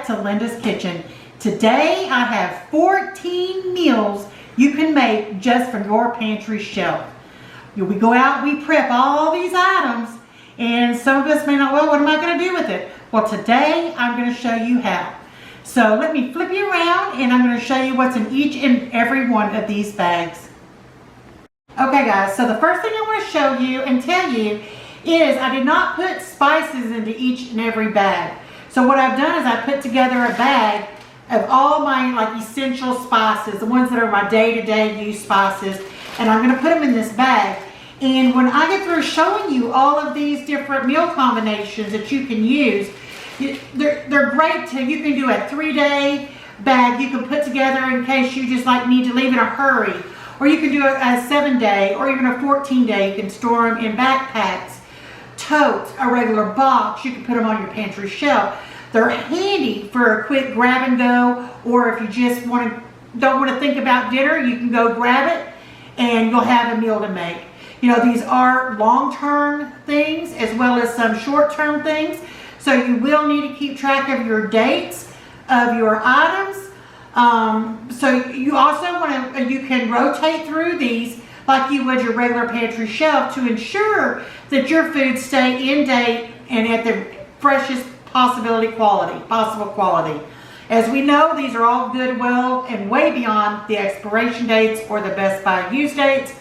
back to Linda's Kitchen. Today I have 14 meals you can make just from your pantry shelf. We go out, we prep all these items, and some of us may not, well, what am I going to do with it? Well, today I'm going to show you how. So let me flip you around and I'm going to show you what's in each and every one of these bags. Okay guys, so the first thing I want to show you and tell you is I did not put spices into each and every bag. So what I've done is I put together a bag of all my essential spices, the ones that are my day-to-day use spices, and I'm going to put them in this bag. And when I get through showing you all of these different meal combinations that you can use, they're great to, you can do a 3-day bag you can put together in case you just need to leave in a hurry. Or you can do a 7-day or even a 14-day. You can store them in backpacks, totes, a regular box. You can put them on your pantry shelf. They're handy for a quick grab and go, or if you just don't want to think about dinner, you can go grab it and you'll have a meal to make. You know, these are long-term things as well as some short-term things. So you will need to keep track of your dates of your items. So you also you can rotate through these like you would your regular pantry shelf to ensure that your foods stay in date and at the freshest possible quality. As we know, these are all good, well, and way beyond the expiration dates or the best by use dates,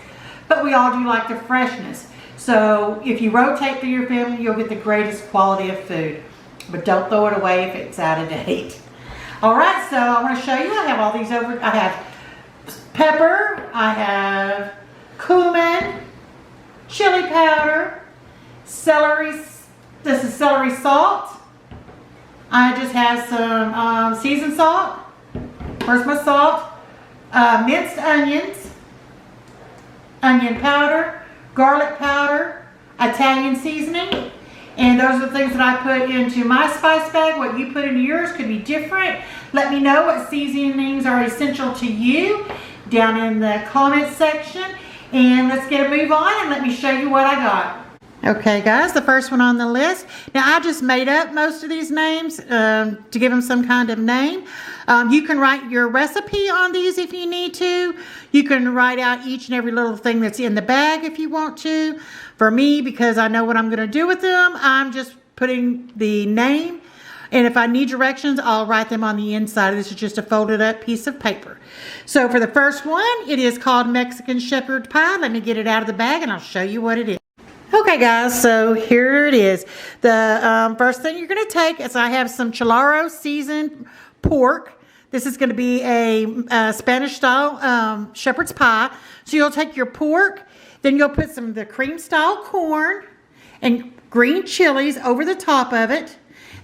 but we all do like the freshness. So if you rotate through your family, you'll get the greatest quality of food, but don't throw it away if it's out of date. All right, so I want to show you, I have all these over. I have pepper, I have cumin, chili powder, celery, this is celery salt. I just have some seasoned salt. Where's my salt? Minced onions, onion powder, garlic powder, Italian seasoning. And those are the things that I put into my spice bag. What you put into yours could be different. Let me know what seasonings are essential to you down in the comments section. And let's get a move on and let me show you what I got. Okay guys, the first one on the list. Now I just made up most of these names to give them some kind of name. You can write your recipe on these if you need to. You can write out each and every little thing that's in the bag if you want to. For me, because I know what I'm going to do with them, I'm just putting the name. And if I need directions, I'll write them on the inside. This is just a folded up piece of paper. So for the first one, it is called Mexican Shepherd Pie. Let me get it out of the bag and I'll show you what it is. Okay guys, so here it is. The first thing you're going to take is I have some Chilaro seasoned pork. This is going to be a Spanish style shepherd's pie. So you'll take your pork, then you'll put some of the cream style corn and green chilies over the top of it.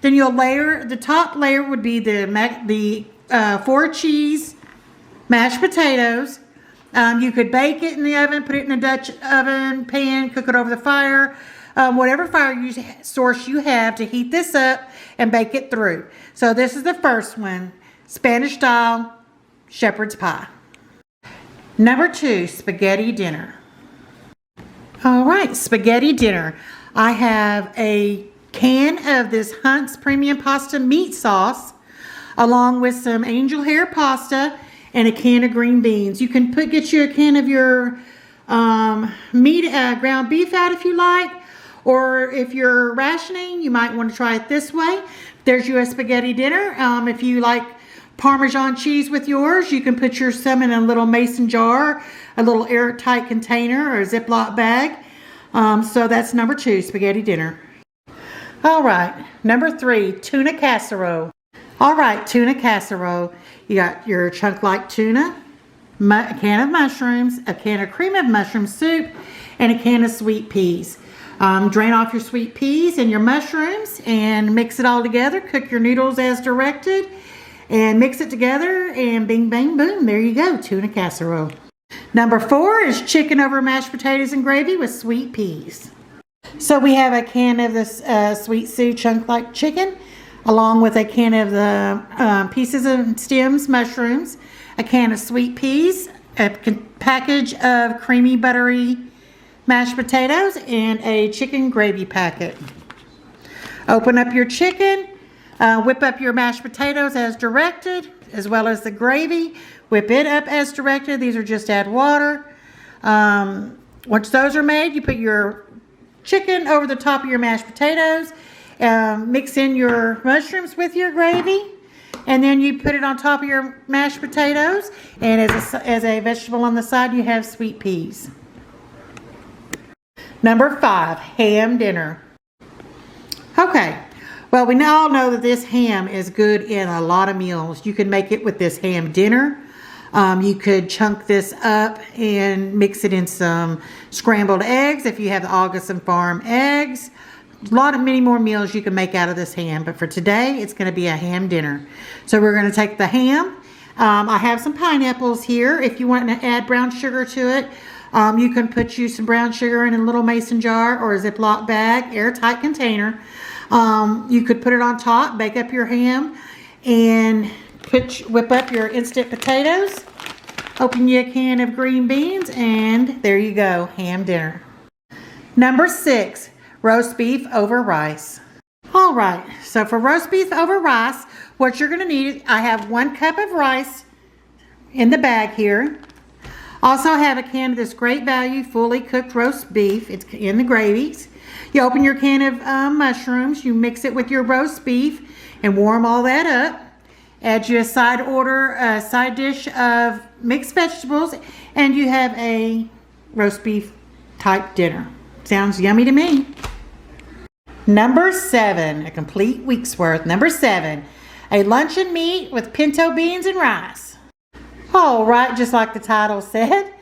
Then you'll layer, the top layer would be the 4 cheese mashed potatoes. You could bake it in the oven, put it in a Dutch oven pan, cook it over the fire, whatever fire source you have to heat this up and bake it through. So this is the first one, Spanish style shepherd's pie. Number 2, spaghetti dinner. All right, spaghetti dinner. I have a can of this Hunt's Premium Pasta meat sauce along with some angel hair pasta and a can of green beans. You can get you a can of your ground beef out if you like, or if you're rationing, you might want to try it this way. There's your spaghetti dinner. If you like Parmesan cheese with yours, you can put some in a little mason jar, a little airtight container or a Ziploc bag. So that's number 2, spaghetti dinner. All right, number 3, tuna casserole. All right, tuna casserole. You got your chunk-like tuna, a can of mushrooms, a can of cream of mushroom soup, and a can of sweet peas. Drain off your sweet peas and your mushrooms and mix it all together. Cook your noodles as directed and mix it together and bing, bang, boom. There you go, tuna casserole. Number 4 is chicken over mashed potatoes and gravy with sweet peas. So we have a can of this sweet Sue chunk-like chicken, along with a can of the pieces of stems, mushrooms, a can of sweet peas, a package of creamy, buttery mashed potatoes, and a chicken gravy packet. Open up your chicken, Whip up your mashed potatoes as directed, as well as the gravy. Whip it up as directed. These are just add water. Once those are made, you put your chicken over the top of your mashed potatoes. Mix in your mushrooms with your gravy. And then you put it on top of your mashed potatoes. And as a vegetable on the side, you have sweet peas. Number 5, ham dinner. Okay, well, we all know that this ham is good in a lot of meals. You can make it with this ham dinner. You could chunk this up and mix it in some scrambled eggs if you have the Augustin Farm eggs. Many more meals you can make out of this ham, but for today, it's going to be a ham dinner. So we're going to take the ham. I have some pineapples here. If you want to add brown sugar to it, you can put some brown sugar in a little mason jar or a Ziploc bag, airtight container. You could put it on top, bake up your ham, and whip up your instant potatoes. Open you a can of green beans, and there you go, ham dinner. Number 6, roast beef over rice. All right, so for roast beef over rice, what you're going to need, I have 1 cup of rice in the bag here. Also have a can of this Great Value fully cooked roast beef. It's in the gravies. You open your can of mushrooms. You mix it with your roast beef and warm all that up. Add you a side dish of mixed vegetables, and you have a roast beef type dinner. Sounds yummy to me. Number 7, a complete week's worth. Number 7, a luncheon meat with pinto beans and rice. All right, just like the title said,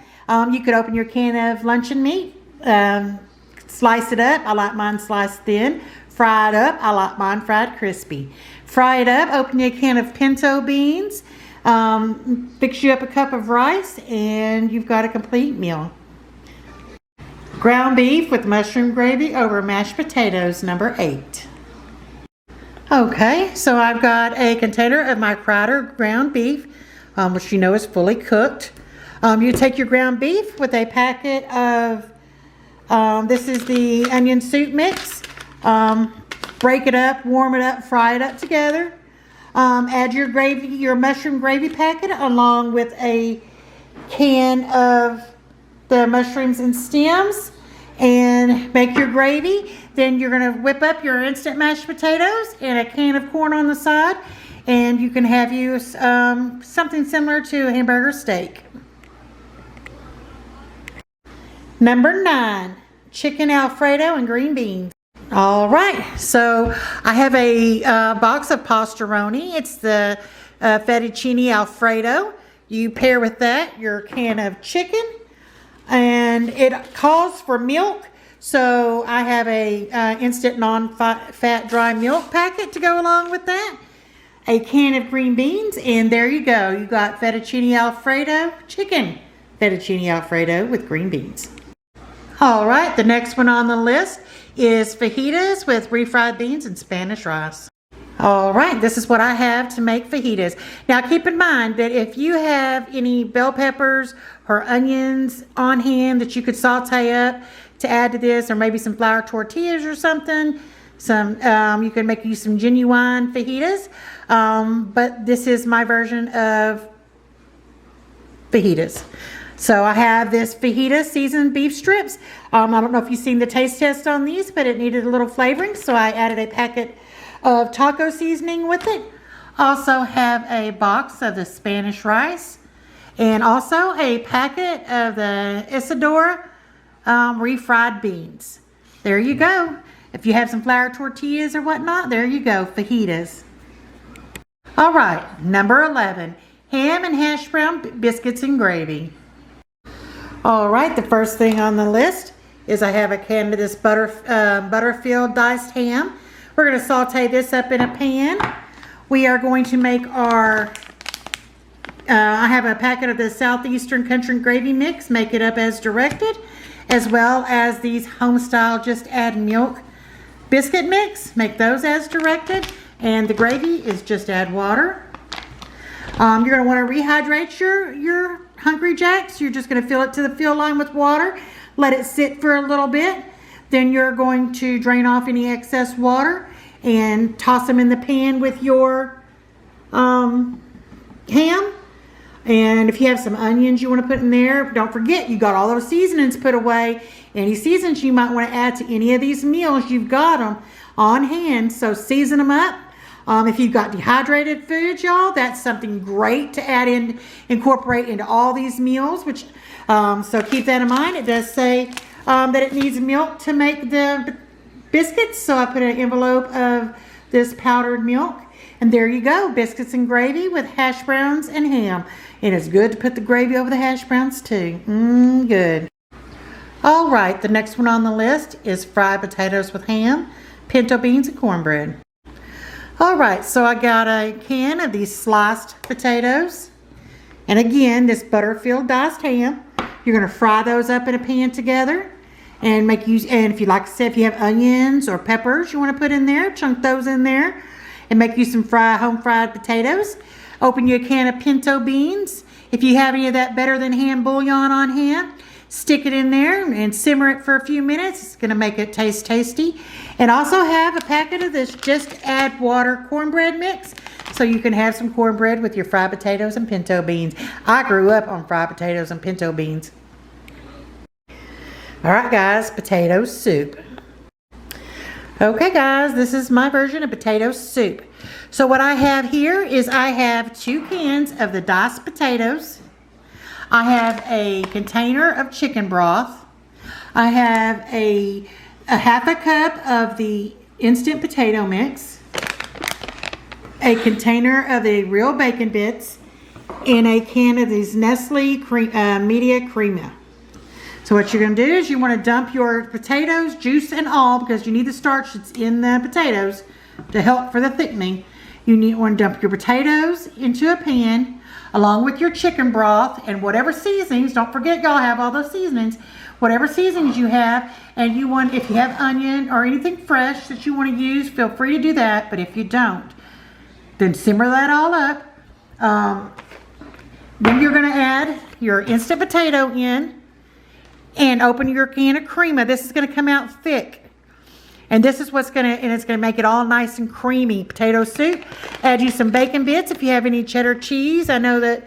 you could open your can of luncheon meat, slice it up. I like mine sliced thin. Fry it up. I like mine fried crispy. Fry it up. Open you a can of pinto beans. Fix you up a cup of rice, and you've got a complete meal. Ground beef with mushroom gravy over mashed potatoes, number 8. Okay, so I've got a container of my Crider ground beef, which you know is fully cooked. You take your ground beef with a packet of, this is the onion soup mix. Break it up, warm it up, fry it up together. Add your gravy, your mushroom gravy packet, along with a can of the mushrooms and stems, and make your gravy. Then you're going to whip up your instant mashed potatoes and a can of corn on the side, and you can have you something similar to a hamburger steak. Number 9, chicken alfredo and green beans. All right, so I have a box of pastaroni. It's the fettuccine alfredo. You pair with that your can of chicken, and it calls for milk. So I have a instant non-fat dry milk packet to go along with that. A can of green beans, and there you go. You got fettuccine alfredo, chicken fettuccine alfredo with green beans. All right, the next one on the list is fajitas with refried beans and Spanish rice. All right, this is what I have to make fajitas. Now keep in mind that if you have any bell peppers or onions on hand that you could saute up to add to this, or maybe some flour tortillas or something, you can make some genuine fajitas. But this is my version of fajitas. So I have this fajita seasoned beef strips. I don't know if you've seen the taste test on these, but it needed a little flavoring, so I added a packet of taco seasoning with it. Also have a box of the Spanish rice, and also a packet of the Isadora refried beans. There you go. If you have some flour tortillas or whatnot, there you go, fajitas. All right, number 11, ham and hash brown biscuits and gravy. All right, the first thing on the list is I have a can of this Butterfield diced ham. We're going to saute this up in a pan. We are going to make our, I have a packet of the Southeastern Country Gravy Mix. Make it up as directed, as well as these home-style just add milk biscuit mix. Make those as directed, and the gravy is just add water. You're going to want to rehydrate your Hungry Jacks. You're just going to fill it to the fill line with water. Let it sit for a little bit. Then you're going to drain off any excess water, and toss them in the pan with your ham. And if you have some onions you want to put in there, don't forget you got all those seasonings put away. Any seasons you might want to add to any of these meals, you've got them on hand. So season them up. If you've got dehydrated foods, y'all, that's something great to add in, incorporate into all these meals. Which, so keep that in mind. It does say that it needs milk to make the biscuits. So I put an envelope of this powdered milk. And there you go, biscuits and gravy with hash browns and ham. And it's good to put the gravy over the hash browns too. Good. All right, the next one on the list is fried potatoes with ham, pinto beans, and cornbread. All right, so I got a can of these sliced potatoes. And again, this butter-filled diced ham. You're gonna fry those up in a pan together. And if you like I said, if you have onions or peppers you wanna put in there, chunk those in there. And make you some home fried potatoes. Open you a can of pinto beans. If you have any of that better than ham bouillon on hand, stick it in there and simmer it for a few minutes. It's gonna make it taste tasty. And also have a packet of this just add water cornbread mix, so you can have some cornbread with your fried potatoes and pinto beans. I grew up on fried potatoes and pinto beans. All right guys, potato soup. Okay guys, this is my version of potato soup. So what I have here is I have 2 cans of the diced potatoes. I have a container of chicken broth. I have a half a cup of the instant potato mix, a container of the real bacon bits, and a can of these Nestle Media Crema. So what you're going to do is you want to dump your potatoes, juice and all, because you need the starch that's in the potatoes to help for the thickening. You want to dump your potatoes into a pan along with your chicken broth and whatever seasonings. Don't forget y'all have all those seasonings. Whatever seasonings you have, and if you have onion or anything fresh that you want to use, feel free to do that. But if you don't, then simmer that all up. Then you're going to add your instant potato in. And open your can of crema. This is going to come out thick. And this is it's going to make it all nice and creamy potato soup. Add you some bacon bits if you have any cheddar cheese. I know that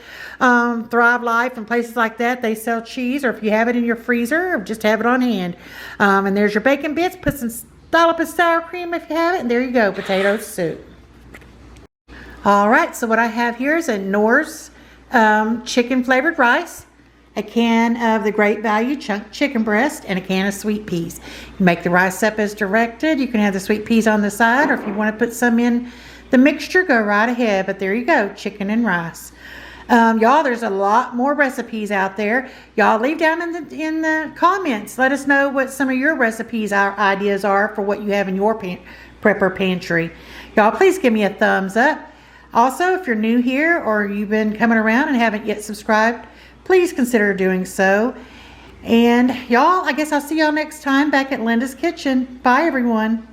Thrive Life and places like that, they sell cheese. Or if you have it in your freezer, just have it on hand. And there's your bacon bits. Put some dollop of sour cream if you have it. And there you go, potato soup. All right, so what I have here is a Knorr's chicken flavored rice, a can of the Great Value chunk chicken breast, and a can of sweet peas. You make the rice up as directed. You can have the sweet peas on the side, or if you want to put some in the mixture, go right ahead. But there you go, chicken and rice. Y'all, there's a lot more recipes out there. Y'all leave down in the comments. Let us know what some of your recipes or ideas are for what you have in your prepper pantry. Y'all, please give me a thumbs up. Also, if you're new here or you've been coming around and haven't yet subscribed, please consider doing so. And y'all, I guess I'll see y'all next time back at Linda's Kitchen. Bye, everyone.